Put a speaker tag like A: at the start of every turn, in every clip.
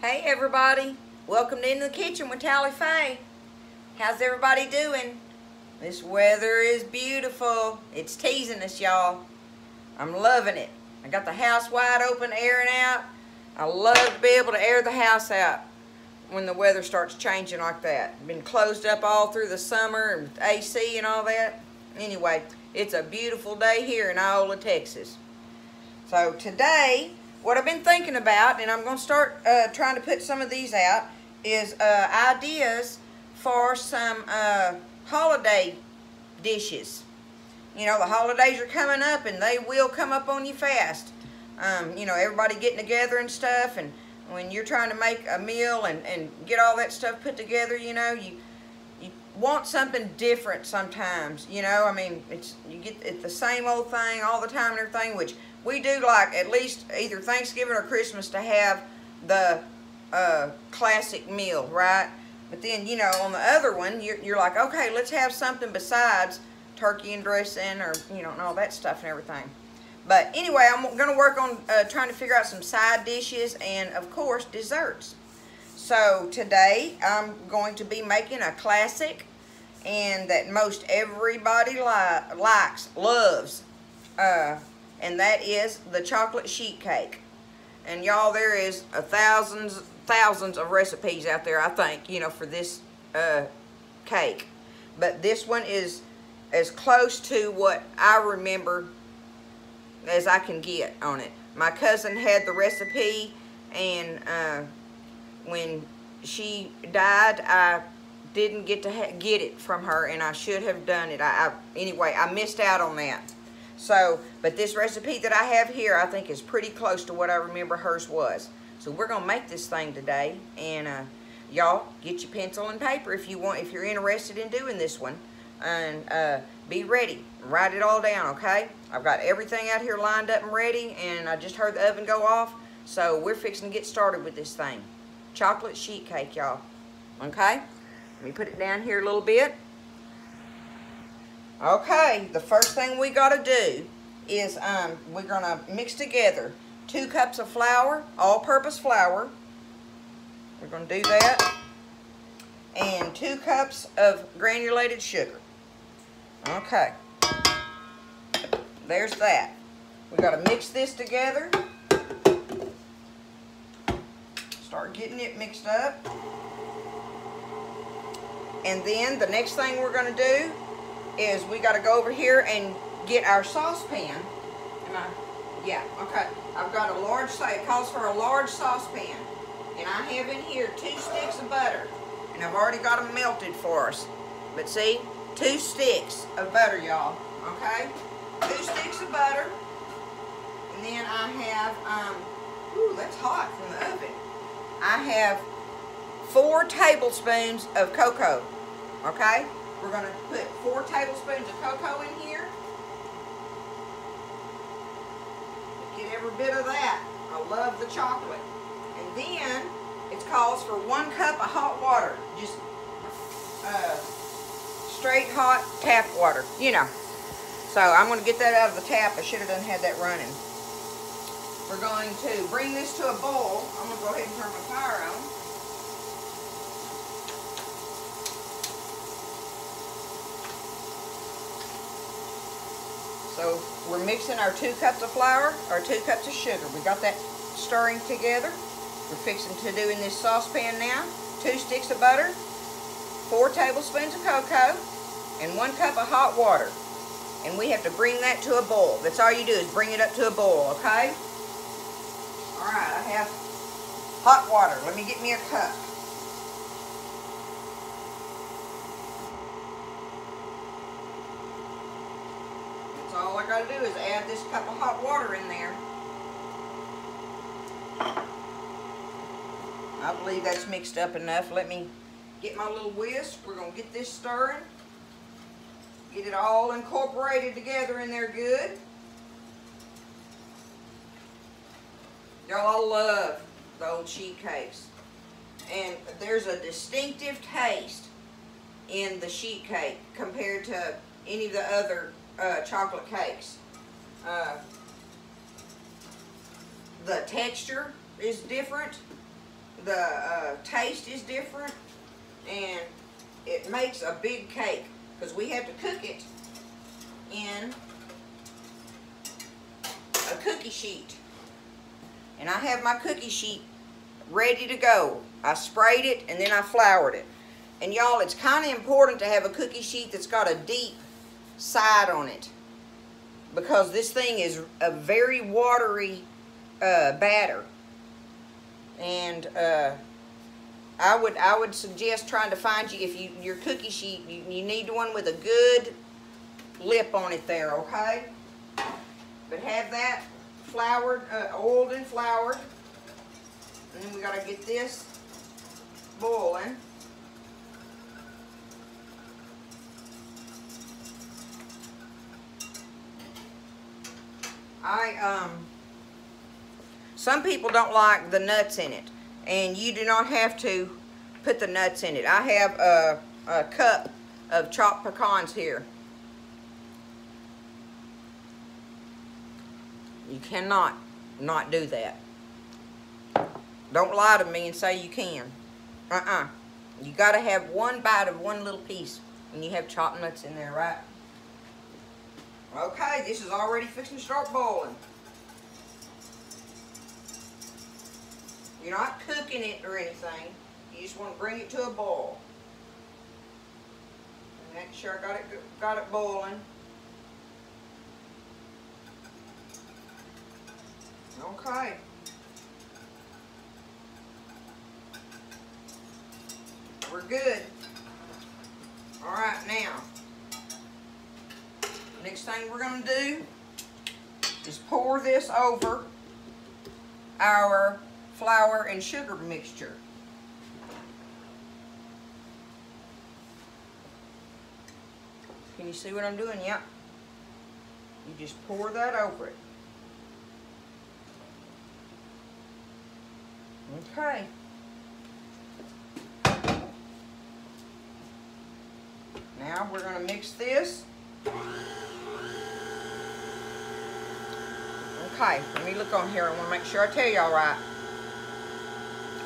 A: Hey everybody, welcome to Into the Kitchen with Tally Faye. How's everybody doing? This weather is beautiful. It's teasing us, y'all. I'm loving it. I got the house wide open, airing out. I love to be able to air the house out when the weather starts changing like that. Been closed up all through the summer and AC and all that. Anyway, it's a beautiful day here in Iola, Texas. So today, what I've been thinking about, and I'm going to start trying to put some of these out, is ideas for some holiday dishes. You know, the holidays are coming up, and they will come up on you fast. You know, everybody getting together and stuff, and when you're trying to make a meal and get all that stuff put together, you know, you want something different sometimes. You know, I mean, you get the same old thing all the time and everything, which we do like at least either Thanksgiving or Christmas to have the classic meal, right? But then, you know, on the other one, you're like, okay, let's have something besides turkey and dressing, or, you know, and all that stuff and everything. But anyway, I'm going to work on trying to figure out some side dishes and, of course, desserts. So today, I'm going to be making a classic and that most everybody loves. And that is the chocolate sheet cake. And y'all, there is thousands of recipes out there, I think, you know, for this cake. But this one is as close to what I remember as I can get on it. My cousin had the recipe, and when she died, I didn't get to get it from her, and I should have done it. Anyway, I missed out on that. So, but this recipe that I have here, I think is pretty close to what I remember hers was. So we're gonna make this thing today, and y'all get your pencil and paper if you want, if you're interested in doing this one, and be ready. Write it all down, okay? I've got everything out here lined up and ready, and I just heard the oven go off, so we're fixing to get started with this thing. Chocolate sheet cake, y'all. Okay? Let me put it down here a little bit. Okay, the first thing we got to do is we're going to mix together 2 cups of flour, all-purpose flour. We're going to do that. And 2 cups of granulated sugar. Okay. There's that. We got to mix this together. Start getting it mixed up. And then the next thing we're going to do is we got to go over here and get our saucepan. Yeah, okay. I've got a large, it calls for a large saucepan. And I have in here 2 sticks of butter. And I've already got them melted for us. But see, 2 sticks of butter, y'all. Okay? 2 sticks of butter. And then I have, ooh, that's hot from the oven. I have 4 tablespoons of cocoa. Okay? We're going to put 4 tablespoons of cocoa in here. Get every bit of that. I love the chocolate. And then it calls for 1 cup of hot water. Just straight hot tap water, you know. So I'm going to get that out of the tap. I should have done had that running. We're going to bring this to a boil. I'm going to go ahead and turn my fire on. So we're mixing our 2 cups of flour, or 2 cups of sugar. We got that stirring together. We're fixing to do in this saucepan now 2 sticks of butter, 4 tablespoons of cocoa, and 1 cup of hot water. And we have to bring that to a boil. That's all you do is bring it up to a boil, okay? All right, I have hot water. Let me get me a cup. All I got to do is add this cup of hot water in there. I believe that's mixed up enough. Let me get my little whisk. We're going to get this stirring. Get it all incorporated together in there good. Y'all love the old sheet cakes. And there's a distinctive taste in the sheet cake compared to any of the other chocolate cakes. The texture is different. the taste is different, and it makes a big cake because we have to cook it in a cookie sheet. And I have my cookie sheet ready to go. I sprayed it and then I floured it. And y'all, it's kind of important to have a cookie sheet that's got a deep side on it, because this thing is a very watery batter. And I would suggest trying to find you, if your cookie sheet, you need one with a good lip on it there, okay? But have that floured, oiled and floured. And then we got to get this boiling. Some people don't like the nuts in it, and you do not have to put the nuts in it. I have a cup of chopped pecans here. You cannot not do that. Don't lie to me and say you can. You got to have one bite of one little piece when you have chopped nuts in there, right? Okay, this is already fixing to start boiling. You're not cooking it or anything. You just want to bring it to a boil. And make sure I got it boiling. Okay. We're good. All right, now, next thing we're going to do is pour this over our flour and sugar mixture. Can you see what I'm doing? Yep. You just pour that over it. Okay. Now we're going to mix this. Okay, let me look on here. I want to make sure I tell y'all right.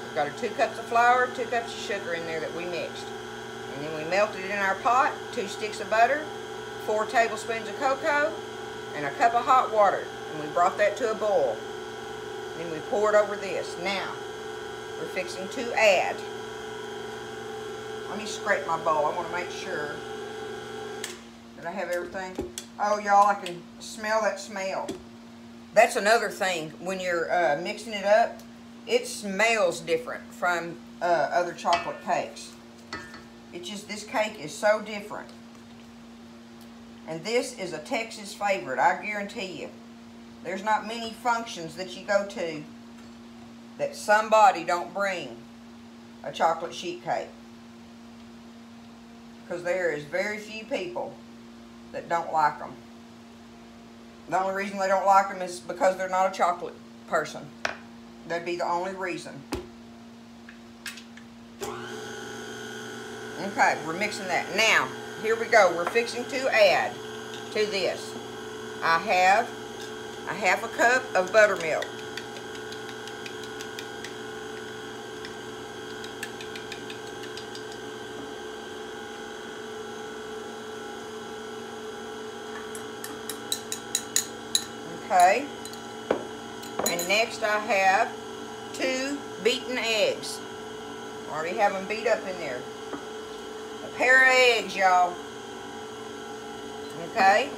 A: We've got our 2 cups of flour, 2 cups of sugar in there that we mixed. And then we melted it in our pot, 2 sticks of butter, 4 tablespoons of cocoa, and a cup of hot water. And we brought that to a boil. Then we poured over this. Now, we're fixing to add. Let me scrape my bowl. I want to make sure that I have everything. Oh, y'all, I can smell that smell. That's another thing. When you're mixing it up, it smells different from other chocolate cakes. It's just, this cake is so different. And this is a Texas favorite, I guarantee you. There's not many functions that you go to that somebody don't bring a chocolate sheet cake. Because there is very few people that don't like them. The only reason they don't like them is because they're not a chocolate person. That'd be the only reason. Okay, we're mixing that. Now, here we go. We're fixing to add to this. I have a half a cup of buttermilk. Okay, and next I have 2 beaten eggs. I already have them beat up in there. A pair of eggs, y'all. Okay,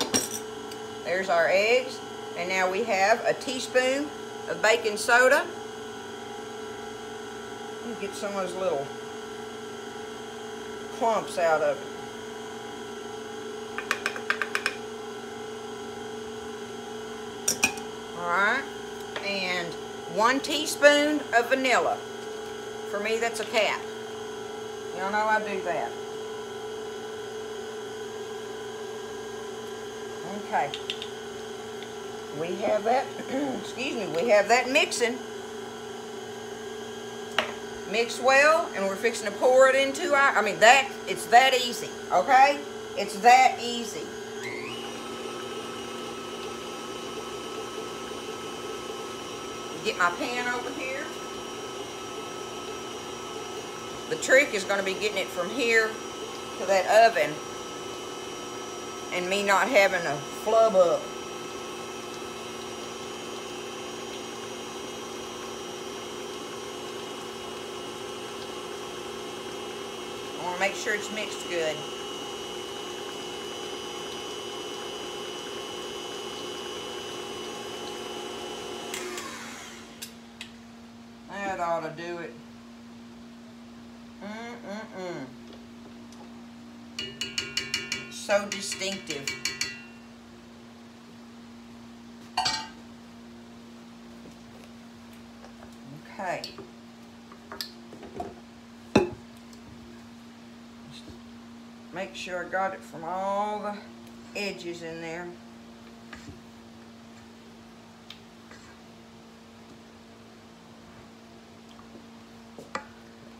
A: there's our eggs. And now we have a teaspoon of baking soda. Let me get some of those little clumps out of it. Alright, and 1 teaspoon of vanilla. For me, that's a cap. Y'all know I do that. Okay. We have that, excuse me, we have that mixing. Mix well, and we're fixing to pour it into our, it's that easy, okay? It's that easy. Get my pan over here. The trick is going to be getting it from here to that oven and me not having to flub up. I want to make sure it's mixed good. That ought to do it. So distinctive. Okay. Just make sure I got it from all the edges in there.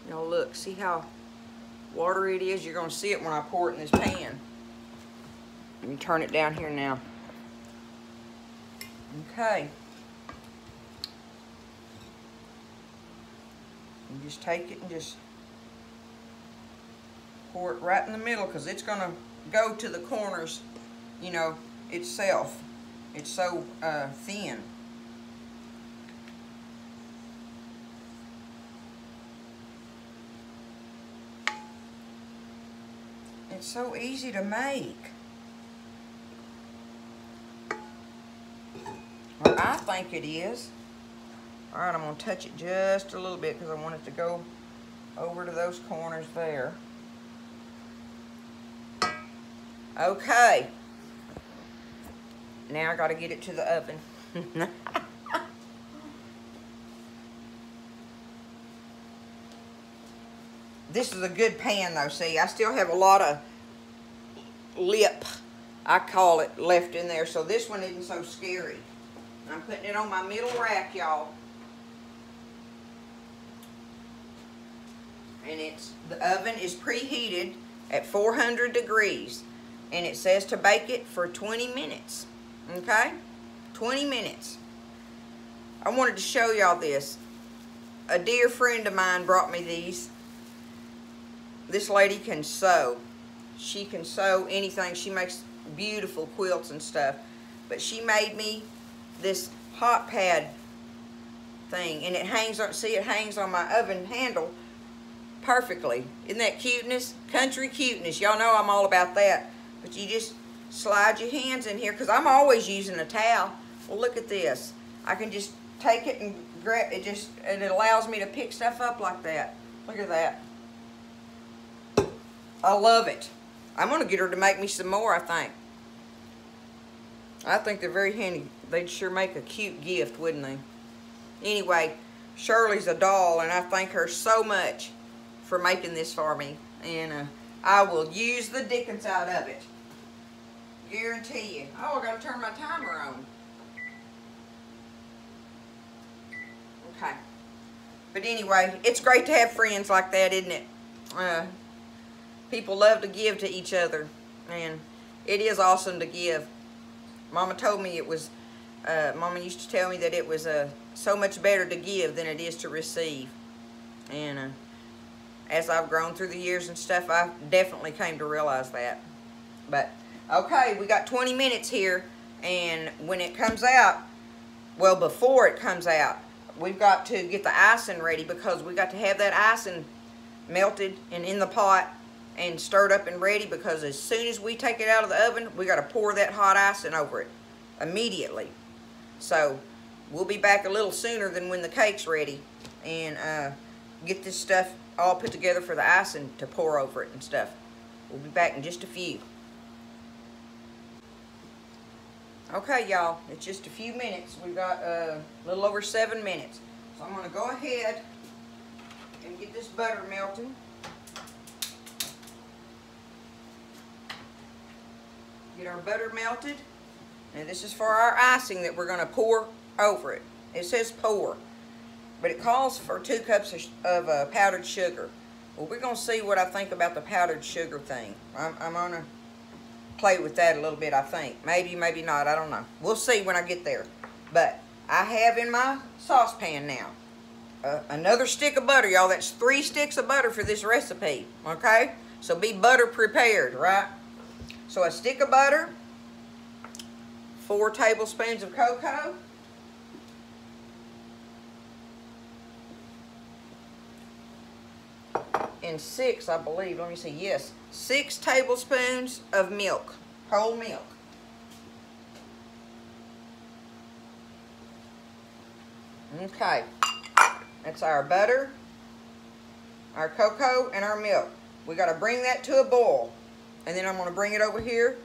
A: Now look, see how watery it is? You're going to see it when I pour it in this pan. Let me turn it down here now. Okay. And just take it and just pour it right in the middle, because it's going to go to the corners, you know, itself. It's so thin. It's so easy to make. Well, I think it is. All right, I'm going to touch it just a little bit because I want it to go over to those corners there. Okay. Now I got to get it to the oven. This is a good pan though, see, I still have a lot of lip, I call it, left in there, so this one isn't so scary. I'm putting it on my middle rack, y'all. And the oven is preheated at 400 degrees. And it says to bake it for 20 minutes. Okay? 20 minutes. I wanted to show y'all this. A dear friend of mine brought me these. This lady can sew. She can sew anything. She makes beautiful quilts and stuff. But she made me this hot pad thing. And it hangs on, see, it hangs on my oven handle perfectly. Isn't that cuteness? Country cuteness. Y'all know I'm all about that. But you just slide your hands in here, because I'm always using a towel. Well, look at this. I can just take it and grab it, and it allows me to pick stuff up like that. Look at that. I love it. I'm going to get her to make me some more, I think. I think they're very handy. They'd sure make a cute gift, wouldn't they? Anyway, Shirley's a doll, and I thank her so much for making this for me. And I will use the dickens out of it. Guarantee you. Oh, I got to turn my timer on. Okay. But anyway, it's great to have friends like that, isn't it? People love to give to each other, and it is awesome to give. Mama told me it was, Mama used to tell me that it was so much better to give than it is to receive. And as I've grown through the years and stuff, I definitely came to realize that. But, okay, we got 20 minutes here, and when it comes out, well, before it comes out, we've got to get the icing ready, because we got to have that icing melted and in the pot and stirred up and ready, because as soon as we take it out of the oven, we got to pour that hot icing over it immediately. So we'll be back a little sooner than when the cake's ready, and get this stuff all put together for the icing to pour over it and stuff. We'll be back in just a few. Okay, y'all, it's just a few minutes. We've got a little over 7 minutes. So I'm going to go ahead and get this butter melting. Get our butter melted. And this is for our icing that we're going to pour over it. It says pour, but it calls for 2 cups of powdered sugar. Well, we're going to see what I think about the powdered sugar thing. I'm going to play with that a little bit, I think. Maybe, maybe not. I don't know. We'll see when I get there. But I have in my saucepan now another stick of butter, y'all. That's 3 sticks of butter for this recipe, okay? So be butter prepared, right? So a stick of butter, 4 tablespoons of cocoa, and 6, I believe, let me see, yes, 6 tablespoons of milk, whole milk. Okay, that's our butter, our cocoa, and our milk. We got to bring that to a boil, and then I'm going to bring it over here.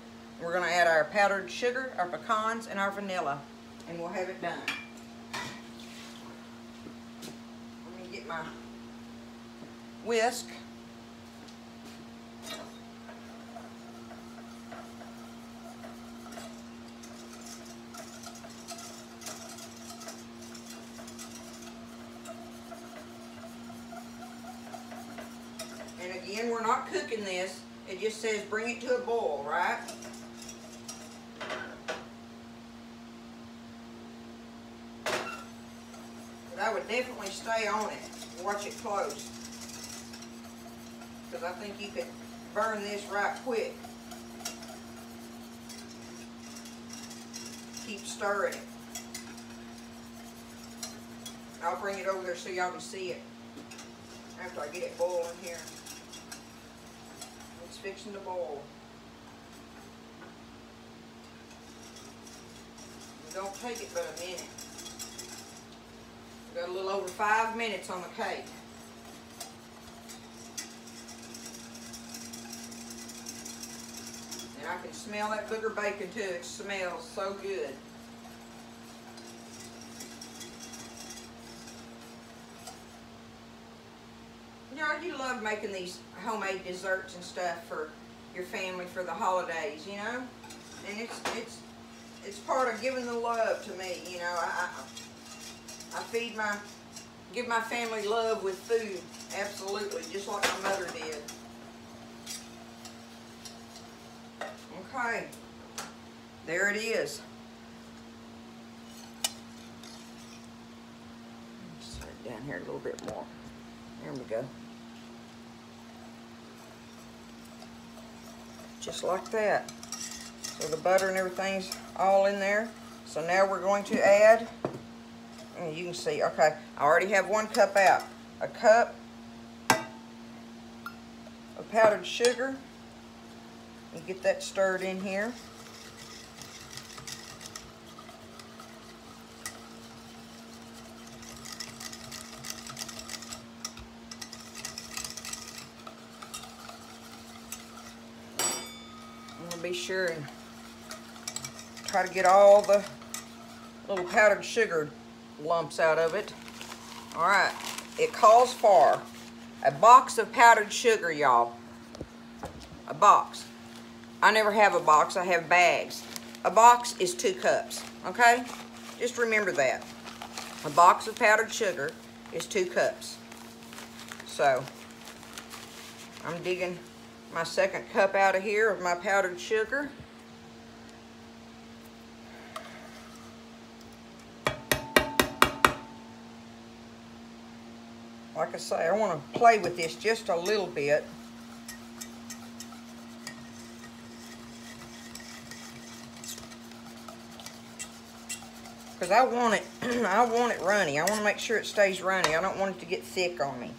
A: We're going to add our powdered sugar, our pecans, and our vanilla, and we'll have it done. Let me get my whisk. And again, we're not cooking this. It just says bring it to a boil, right? But I would definitely stay on it. Watch it close. Because I think you could burn this right quick. Keep stirring it. I'll bring it over there so y'all can see it after I get it boiling here. It's fixing to boil. It don't take it but a minute. We got a little over 5 minutes on the cake. And I can smell that booger bacon too. It smells so good. You know, you love making these homemade desserts and stuff for your family for the holidays, you know? And it's part of giving the love to me, you know. I give my family love with food, absolutely, just like my mother did. Okay, there it is. Just set it down here a little bit more. There we go. Just like that. So the butter and everything's all in there. So now we're going to add, and you can see, okay, I already have 1 cup out. A cup of powdered sugar. And get that stirred in here. I'm going to be sure and try to get all the little powdered sugar lumps out of it. Alright, it calls for a box of powdered sugar, y'all. A box. I never have a box, I have bags. A box is 2 cups, okay? Just remember that. A box of powdered sugar is 2 cups. So, I'm digging my 2nd cup out of here of my powdered sugar. Like I say, I want to play with this just a little bit. Because I want it runny. I want to make sure it stays runny. I don't want it to get thick on me.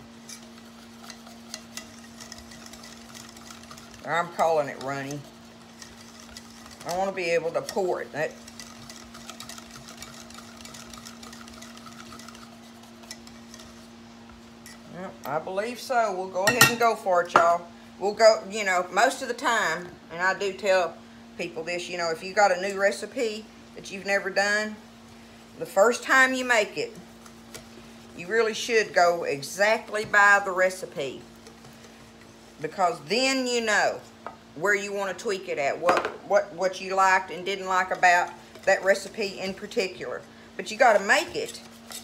A: Or I'm calling it runny. I want to be able to pour it. Well, I believe so. We'll go ahead and go for it, y'all. We'll go, you know, most of the time, and I do tell people this, you know, if you got a new recipe that you've never done, the first time you make it, you really should go exactly by the recipe. Because then you know where you want to tweak it at, what you liked and didn't like about that recipe in particular. But you got to make it,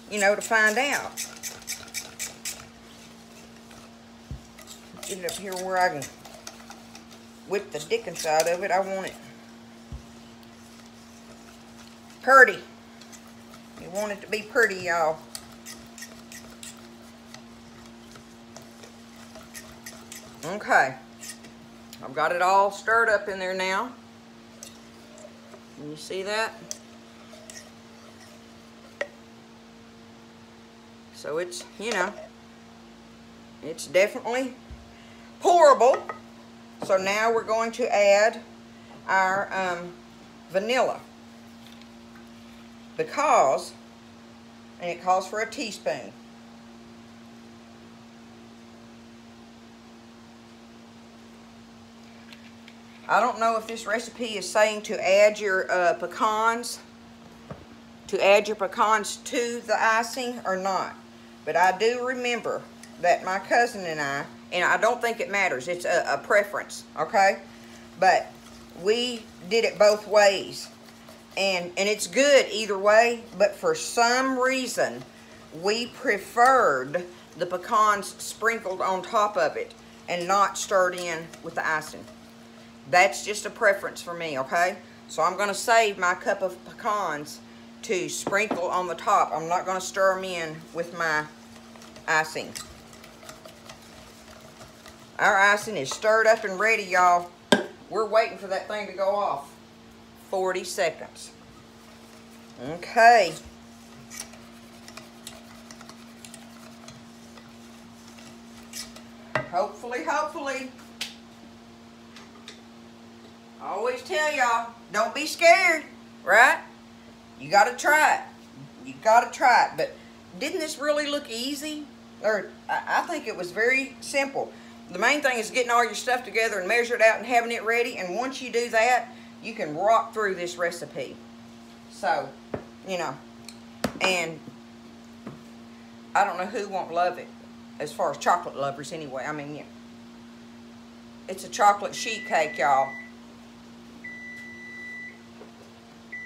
A: you know, to find out. Get it up here where I can whip the dickens out of it. I want it pretty. You want it to be pretty, y'all. Okay, I've got it all stirred up in there now. Can you see that? So it's, you know, it's definitely pourable. So now we're going to add our vanilla, because, and it calls for a teaspoon. I don't know if this recipe is saying to add your pecans to the icing or not, but I do remember that my cousin and I don't think it matters, it's a preference, okay? But we did it both ways, and it's good either way, but for some reason we preferred the pecans sprinkled on top of it and not stirred in with the icing. That's just a preference for me, okay? So I'm going to save my cup of pecans to sprinkle on the top. I'm not going to stir them in with my icing. Our icing is stirred up and ready, y'all. We're waiting for that thing to go off. 40 seconds. Okay. Hopefully. I always tell y'all, don't be scared, right? You got to try it. You got to try it. But didn't this really look easy? Or I think it was very simple. The main thing is getting all your stuff together and measure it out and having it ready. And once you do that, you can rock through this recipe. So, you know, and I don't know who won't love it, as far as chocolate lovers anyway. I mean, yeah, it's a chocolate sheet cake, y'all.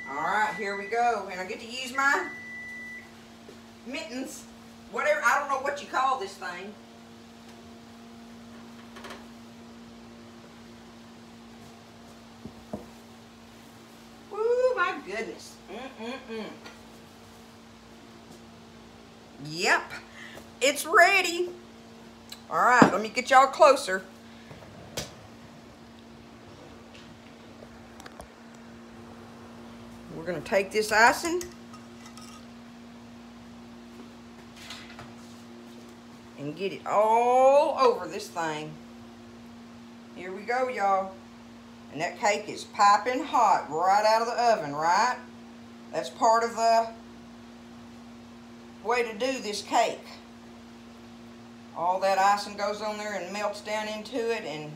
A: Alright, here we go. And I get to use my mittens. Whatever, I don't know what you call this thing. Woo, my goodness. Yep, it's ready. Alright, let me get y'all closer. We're going to take this icing and get it all over this thing. Here we go, y'all. And that cake is piping hot right out of the oven, right? That's part of the way to do this cake. All that icing goes on there and melts down into it, and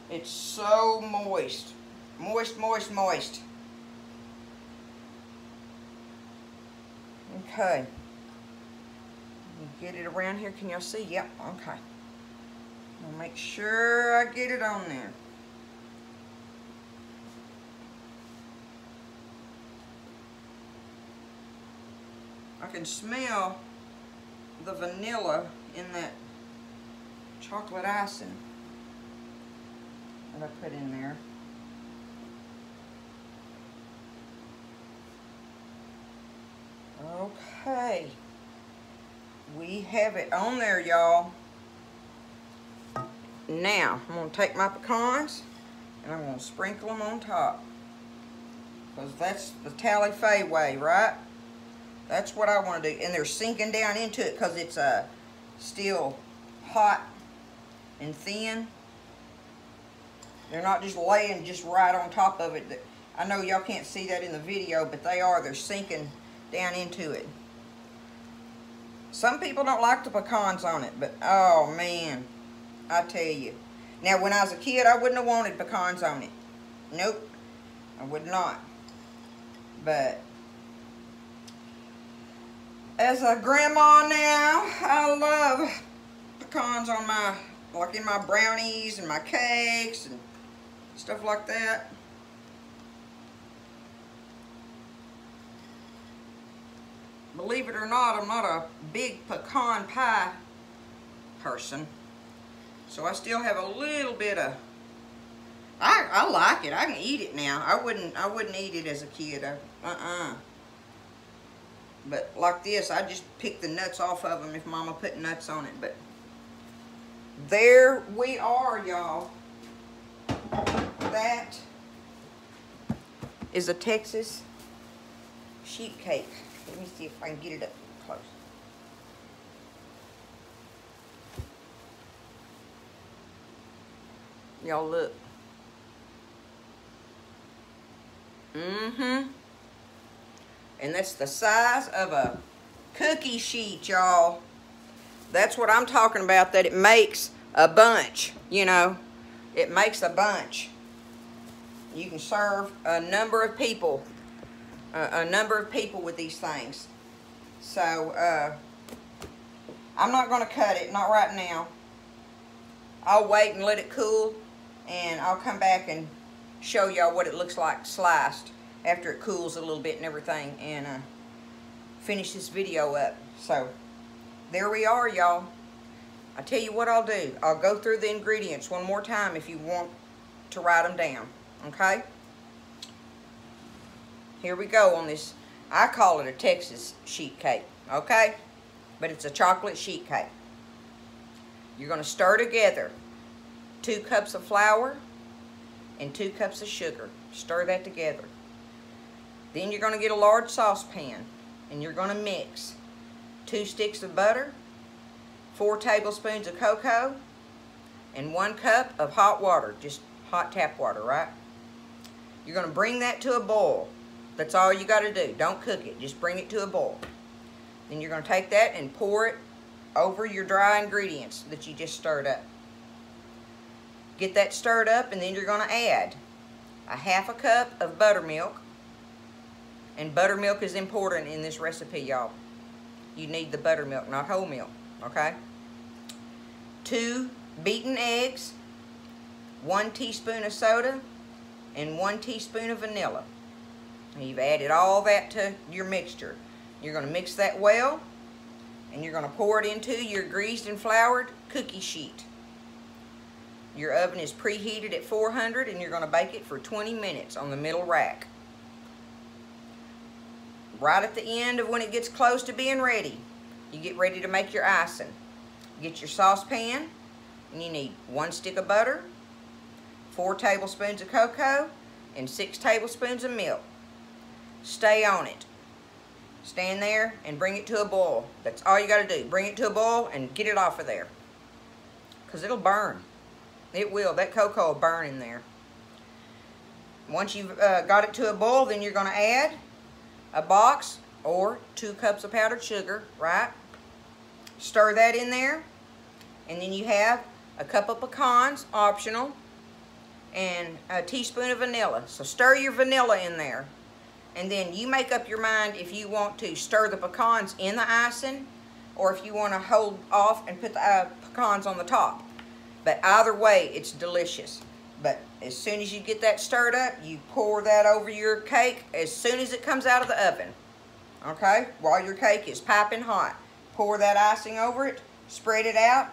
A: it's so moist. Moist. Okay. Get it around here. Can y'all see? Yep. Okay. I'll make sure I get it on there. I can smell the vanilla in that chocolate icing that I put in there. Okay, we have it on there, y'all. Now, I'm going to take my pecans and I'm going to sprinkle them on top, because that's the Tally-Fay way, right? That's what I want to do. And they're sinking down into it because it's still hot and thin. They're not just laying just right on top of it. I know y'all can't see that in the video, but they are. They're sinking down into it. Some people don't like the pecans on it, but oh man, I tell you. Now when I was a kid, I wouldn't have wanted pecans on it. Nope, I would not. But as a grandma now, I love pecans on my, like in my brownies and my cakes and stuff like that. Believe it or not, I'm not a big pecan pie person. So I still have a little bit of, I like it. I can eat it now. I wouldn't eat it as a kid. But like this, I just pick the nuts off of them if Mama put nuts on it. But there we are, y'all. That is a Texas sheet cake. Let me see if I can get it up close. Y'all look. And that's the size of a cookie sheet, y'all. That's what I'm talking about, that it makes a bunch, you know. It makes a bunch. You can serve a number of people. With these things. So, I'm not going to cut it, not right now. I'll wait and let it cool, and I'll come back and show y'all what it looks like sliced after it cools a little bit and everything, and finish this video up. So, there we are, y'all. I tell you what I'll do. I'll go through the ingredients one more time if you want to write them down, okay? Here we go on this. I call it a Texas sheet cake, okay? But it's a chocolate sheet cake. You're going to stir together 2 cups of flour and 2 cups of sugar. Stir that together. Then you're going to get a large saucepan, and you're going to mix 2 sticks of butter, 4 tablespoons of cocoa, and 1 cup of hot water, just hot tap water, right? You're going to bring that to a boil. That's all you got to do. Don't cook it. Just bring it to a boil. Then you're going to take that and pour it over your dry ingredients that you just stirred up. Get that stirred up, and then you're going to add a 1/2 cup of buttermilk. And buttermilk is important in this recipe, y'all. You need the buttermilk, not whole milk, okay? 2 beaten eggs, 1 teaspoon of soda, and 1 teaspoon of vanilla. And you've added all that to your mixture. You're going to mix that well, and you're going to pour it into your greased and floured cookie sheet. Your oven is preheated at 400, and you're going to bake it for 20 minutes on the middle rack. Right at the end of when it gets close to being ready, you get ready to make your icing. Get your saucepan, and you need 1 stick of butter, 4 tablespoons of cocoa, and 6 tablespoons of milk. Stay on it. Stand there and bring it to a boil. That's all you got to do. Bring it to a boil and get it off of there, because it'll burn. It will. That cocoa will burn in there. Once you've got it to a boil, then you're going to add a box or 2 cups of powdered sugar, right? Stir that in there. And then you have a cup of pecans, optional, and a teaspoon of vanilla. So stir your vanilla in there. And then you make up your mind if you want to stir the pecans in the icing, or if you want to hold off and put the pecans on the top. But either way, it's delicious. But as soon as you get that stirred up, you pour that over your cake as soon as it comes out of the oven. Okay? While your cake is piping hot. Pour that icing over it, spread it out,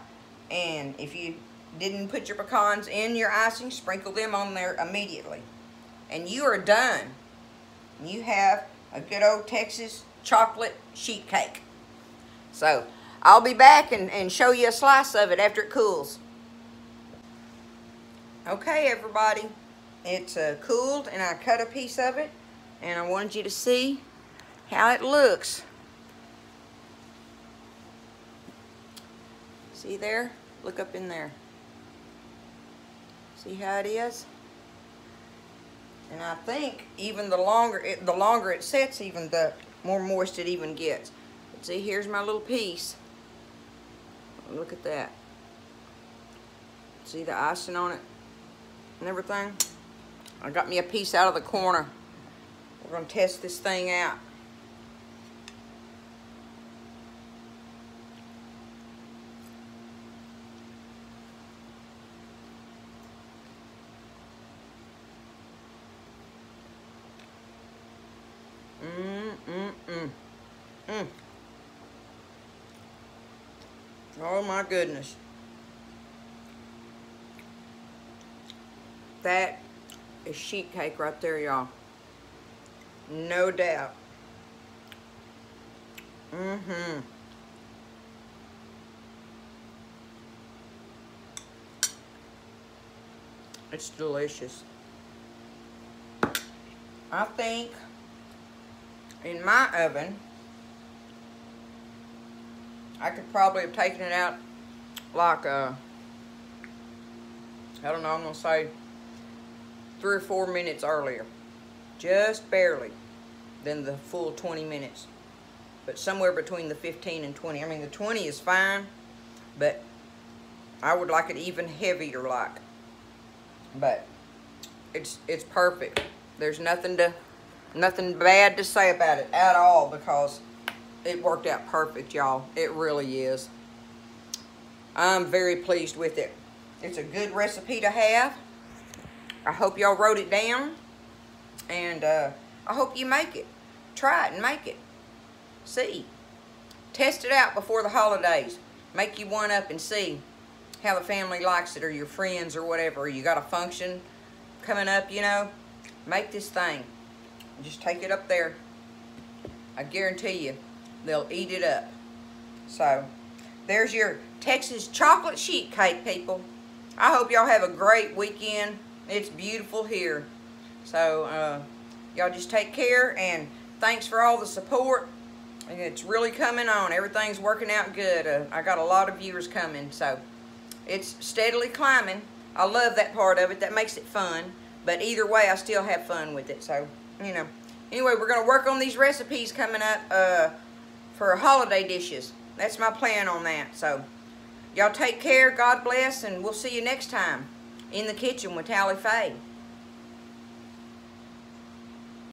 A: and if you didn't put your pecans in your icing, sprinkle them on there immediately. And you are done. You have a good old Texas chocolate sheet cake. So, I'll be back and show you a slice of it after it cools. Okay, everybody. It's cooled, and I cut a piece of it, and I wanted you to see how it looks. See there? Look up in there. See how it is? And I think even the longer it sets, even the more moist it even gets. But see, here's my little piece. Look at that. See the icing on it and everything? I got me a piece out of the corner. We're going to test this thing out. Oh my goodness. That is sheet cake right there, y'all. No doubt. It's delicious. I think in my oven, I could probably have taken it out like, I don't know, I'm going to say 3 or 4 minutes earlier. Just barely than the full 20 minutes. But somewhere between the 15 and 20. I mean, the 20 is fine, but I would like it even heavier like. But it's perfect. There's nothing bad to say about it at all, because it worked out perfect, y'all. It really is. I'm very pleased with it. It's a good recipe to have. I hope y'all wrote it down. And I hope you make it. Try it and make it. See. Test it out before the holidays. Make you one up and see how the family likes it, or your friends or whatever. You got a function coming up, you know. Make this thing. Just take it up there. I guarantee you, they'll eat it up. So, there's your Texas chocolate sheet cake, people. I hope y'all have a great weekend. It's beautiful here. So, y'all just take care, and thanks for all the support. It's really coming on. Everything's working out good. I got a lot of viewers coming, so it's steadily climbing. I love that part of it. That makes it fun. But either way, I still have fun with it. So, you know. Anyway, we're going to work on these recipes coming up for holiday dishes. That's my plan on that. So, y'all take care. God bless. And we'll see you next time in the kitchen with Tally Faye.